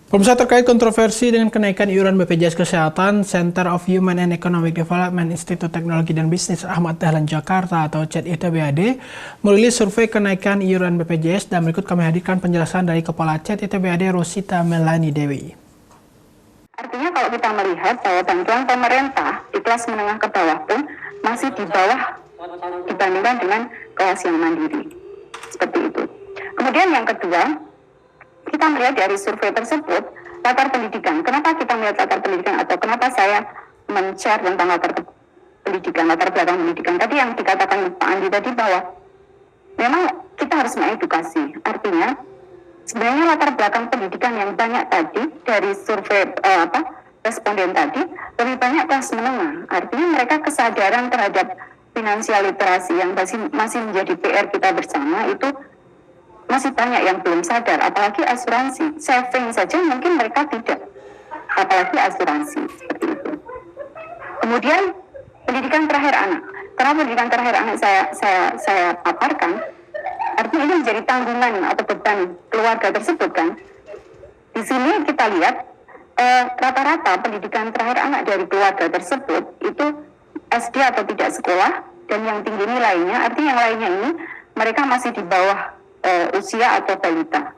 Pemirsa, terkait kontroversi dengan kenaikan iuran BPJS Kesehatan, Center of Human and Economic Development Institut Teknologi dan Bisnis Ahmad Dahlan Jakarta atau CET/ITBAD merilis survei kenaikan iuran BPJS, dan berikut kami hadirkan penjelasan dari Kepala CET/ITBAD Rosita Melani Dewi. Artinya kalau kita melihat bahwa bantuan pemerintah di kelas menengah ke bawah pun masih di bawah dibandingkan dengan kelas yang mandiri. Seperti itu. Kemudian yang kedua, kita melihat dari survei tersebut latar pendidikan. Kenapa kita melihat latar pendidikan atau kenapa saya men-share tentang latar pendidikan, latar belakang pendidikan. Tadi yang dikatakan Pak Andi tadi bahwa memang kita harus mengedukasi. Artinya sebenarnya latar belakang pendidikan yang banyak tadi dari survei responden tadi lebih banyak kelas menengah. Artinya mereka kesadaran terhadap finansial literasi yang masih menjadi PR kita bersama itu masih banyak yang belum sadar, apalagi asuransi, saving saja mungkin mereka tidak, apalagi asuransi seperti itu. Kemudian pendidikan terakhir anak. Kenapa pendidikan terakhir anak saya paparkan? Artinya ini menjadi tanggungan atau beban keluarga tersebut kan. Di sini kita lihat rata-rata pendidikan terakhir anak dari keluarga tersebut itu SD atau tidak sekolah, dan yang tinggi nilainya, artinya yang lainnya ini mereka masih di bawah usia atau balita.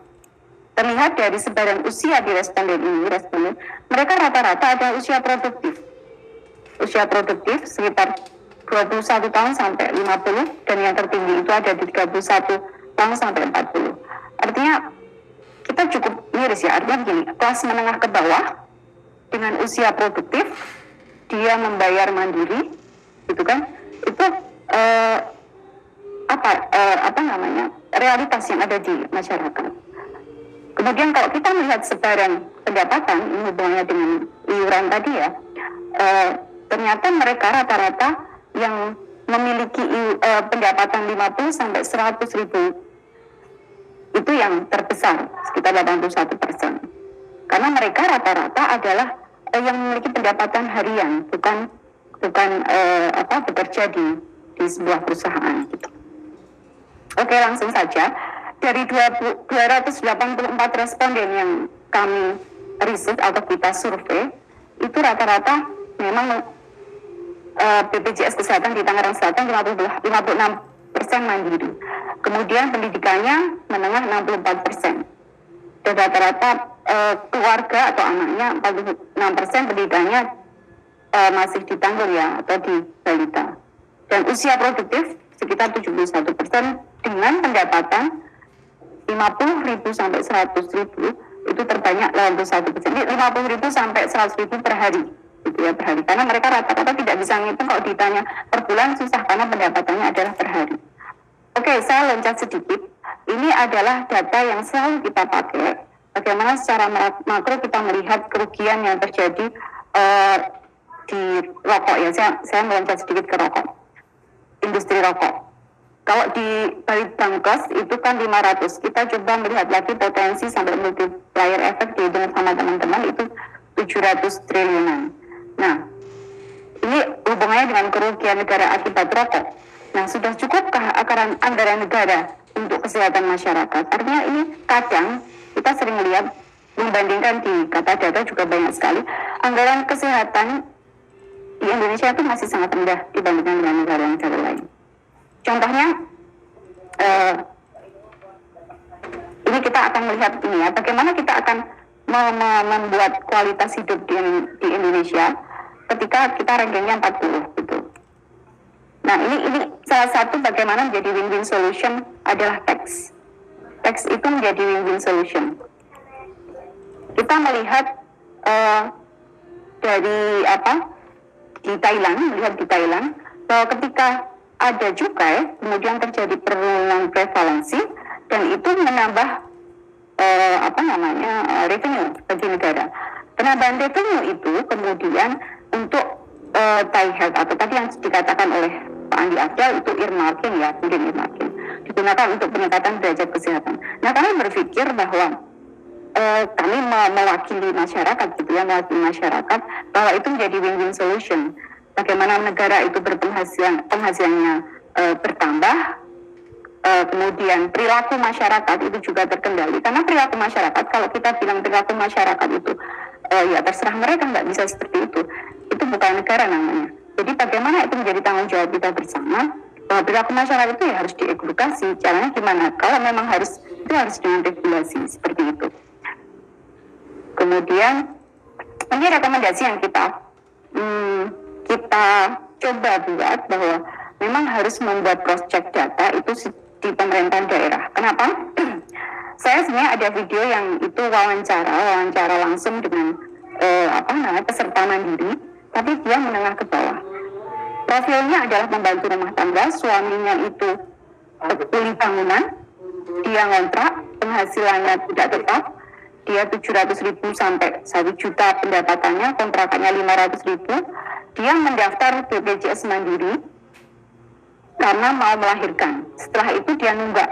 Terlihat dari sebaran usia di responden mereka rata-rata ada usia produktif. Usia produktif sekitar 21 tahun sampai 50, dan yang tertinggi itu ada di 31 tahun sampai 40. Artinya kita cukup miris ya, artinya begini, kelas menengah ke bawah dengan usia produktif, dia membayar mandiri, gitu kan, itu realitas yang ada di masyarakat. Kemudian kalau kita melihat sebaran pendapatan, ini hubungannya dengan iuran tadi ya, ternyata mereka rata-rata yang memiliki pendapatan 50 sampai 100 ribu itu yang terbesar, sekitar 81%. Karena mereka rata-rata adalah yang memiliki pendapatan harian, bukan bekerja di sebuah perusahaan gitu. Oke, langsung saja. Dari 284 responden yang kami riset atau kita survei, itu rata-rata memang BPJS Kesehatan di Tangerang Selatan 56% mandiri. Kemudian pendidikannya menengah 64%. Dan rata-rata keluarga atau anaknya 46% pendidikannya masih ditanggung ya, atau di balita. Dan usia produktif sekitar 71% dengan pendapatan 50 ribu sampai 100 ribu, itu terbanyak 81%. Ini 50 ribu sampai 100 ribu per hari, gitu ya, per hari. Karena mereka rata-rata tidak bisa ngitung, kalau ditanya per bulan susah karena pendapatannya adalah per hari. Oke, saya loncat sedikit. Ini adalah data yang selalu kita pakai. Bagaimana secara makro kita melihat kerugian yang terjadi di rokok ya. Saya meloncat sedikit ke rokok. Industri rokok. Kalau di Balitbangkes itu kan 500. Kita coba melihat lagi potensi sampai multiplier effect dihitung sama teman-teman itu 700 triliunan. Nah, ini hubungannya dengan kerugian negara akibat rokok. Nah, sudah cukupkah anggaran negara untuk kesehatan masyarakat? Artinya ini kadang kita sering melihat, membandingkan di kata data juga banyak sekali, anggaran kesehatan di Indonesia itu masih sangat rendah dibandingkan dengan negara-negara lain. Contohnya, ini kita akan melihat ini ya, bagaimana kita akan membuat kualitas hidup di Indonesia ketika kita rankingnya 40 gitu. Nah, ini salah satu bagaimana menjadi win-win solution adalah tax. Tax itu menjadi win-win solution. Kita melihat di Thailand bahwa ketika ada cukai, kemudian terjadi penurunan prevalensi, dan itu menambah revenue bagi negara. Penambahan revenue itu kemudian untuk Thai Health atau tadi yang dikatakan oleh Pak Andi Afdal itu earmarking ya, kemudian earmarking digunakan untuk peningkatan derajat kesehatan. Nah, kami berpikir bahwa kami mewakili masyarakat gitu ya, bahwa itu menjadi win-win solution. Bagaimana negara itu penghasilannya bertambah, kemudian perilaku masyarakat itu juga terkendali. Karena perilaku masyarakat, kalau kita bilang perilaku masyarakat itu ya terserah mereka, nggak bisa seperti itu. Itu bukan negara namanya. Jadi bagaimana itu menjadi tanggung jawab kita bersama, bahwa perilaku masyarakat itu ya harus diedukasi. Caranya gimana? Kalau memang harus, itu harus dengan regulasi seperti itu. Kemudian ini rekomendasi yang kita coba buat, bahwa memang harus membuat cross check data itu di pemerintahan daerah. Kenapa? Saya sebenarnya ada video yang itu wawancara langsung dengan peserta mandiri, tapi dia menengah ke bawah. Profilnya adalah pembantu rumah tangga, suaminya itu kuli bangunan, dia ngontrak, penghasilannya tidak tetap, dia 700.000 sampai 1 juta pendapatannya, kontrakannya 500.000, dia mendaftar BPJS Mandiri karena mau melahirkan. Setelah itu dia nunggak.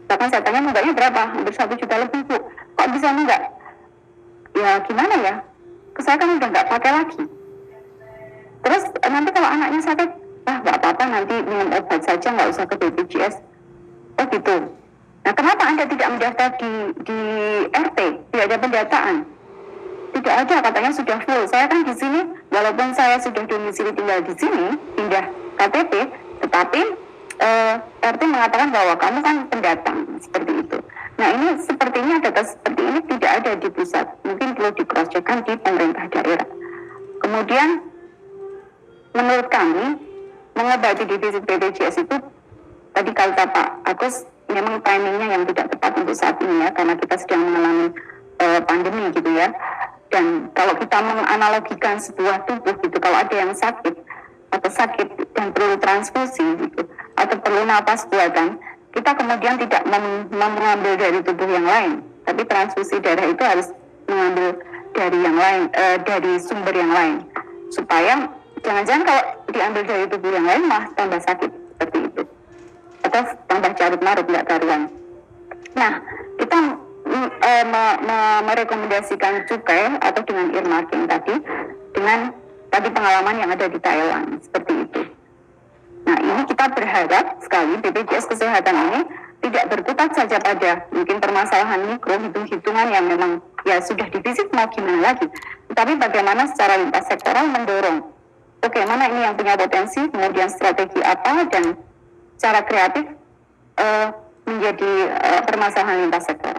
Bahkan saya tanya nunggaknya berapa? Hampir 1 juta lebih, Bu. Kok bisa nunggak? Ya gimana ya? Saya kan udah nggak pakai lagi. Terus nanti kalau anaknya sakit, nggak apa-apa, nanti minum obat saja, nggak usah ke BPJS. Oh gitu. Nah, kenapa Anda tidak mendaftar di RT? Tidak ada pendataan. Tidak ada, katanya sudah full. Saya kan di sini, walaupun saya sudah domisili tinggal di sini, pindah KTP, tetapi RT mengatakan bahwa kamu kan pendatang, seperti itu. Nah, ini sepertinya data seperti ini tidak ada di pusat. Mungkin perlu di-cross-check-kan di pemerintah daerah. Kemudian, menurut kami, mengobati defisit BPJS itu, tadi kata Pak Agus, memang timingnya yang tidak tepat untuk saat ini ya, karena kita sedang mengalami pandemi gitu ya. Dan kalau kita menganalogikan sebuah tubuh gitu, kalau ada yang sakit dan perlu transfusi gitu, atau perlu napas buatan, kita kemudian tidak mengambil dari tubuh yang lain, tapi transfusi darah itu harus mengambil dari yang lain, dari sumber yang lain, supaya jangan-jangan kalau diambil dari tubuh yang lain malah tambah sakit seperti itu, atau tambah carut marut nggak karuan. Nah, kita merekomendasikan cukai atau dengan earmarking tadi, dengan tadi pengalaman yang ada di Thailand seperti itu. Nah, ini kita berharap sekali BPJS Kesehatan ini tidak berkutat saja pada mungkin permasalahan mikro, hitung-hitungan yang memang ya sudah defisit, mau gimana lagi, tapi bagaimana secara lintas sektoral mendorong oke, mana ini yang punya potensi, kemudian strategi apa, dan cara kreatif menjadi permasalahan lintas sektor.